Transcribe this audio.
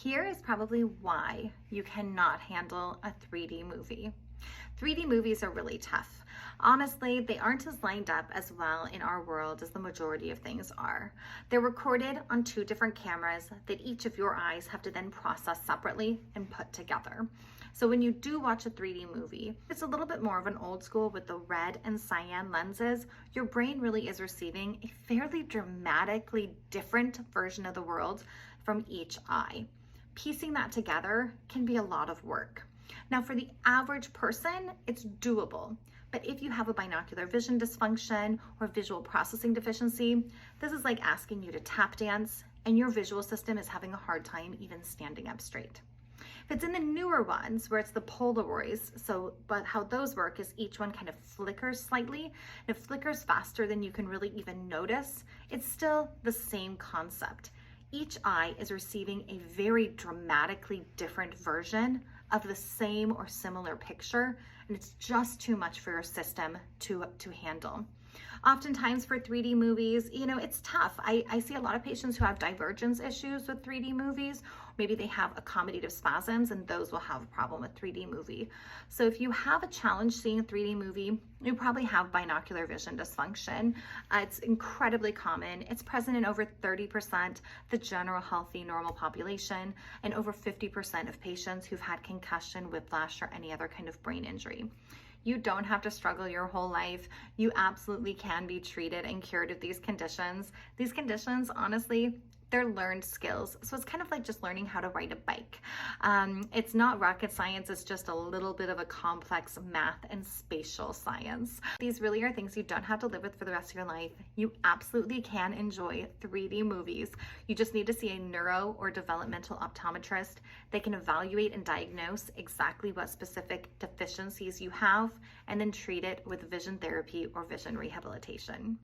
Here is probably why you cannot handle a 3D movie. 3D movies are really tough. Honestly, they aren't as lined up as well in our world as the majority of things are. They're recorded on two different cameras that each of your eyes have to then process separately and put together. So when you do watch a 3D movie, it's a little bit more of an old school with the red and cyan lenses. Your brain really is receiving a fairly dramatically different version of the world from each eye. Piecing that together can be a lot of work. Now, for the average person, it's doable. But if you have a binocular vision dysfunction or visual processing deficiency, this is like asking you to tap dance and your visual system is having a hard time even standing up straight. If it's in the newer ones where it's the Polaroids, but how those work is each one kind of flickers slightly, and it flickers faster than you can really even notice, it's still the same concept. Each eye is receiving a very dramatically different version of the same or similar picture, and it's just too much for your system to handle. Oftentimes for 3D movies, it's tough. I see a lot of patients who have divergence issues with 3D movies. Maybe they have accommodative spasms, and those will have a problem with 3D movie. So if you have a challenge seeing a 3D movie, you probably have binocular vision dysfunction. It's incredibly common. It's present in over 30% the general healthy normal population and over 50% of patients who've had concussion, whiplash, or any other kind of brain injury. You don't have to struggle your whole life. You absolutely can be treated and cured of these conditions. These conditions, honestly, they're learned skills. So it's kind of like just learning how to ride a bike. It's not rocket science, it's just a little bit of a complex math and spatial science. These really are things you don't have to live with for the rest of your life. You absolutely can enjoy 3D movies. You just need to see a neuro or developmental optometrist. They can evaluate and diagnose exactly what specific deficiencies you have and then treat it with vision therapy or vision rehabilitation.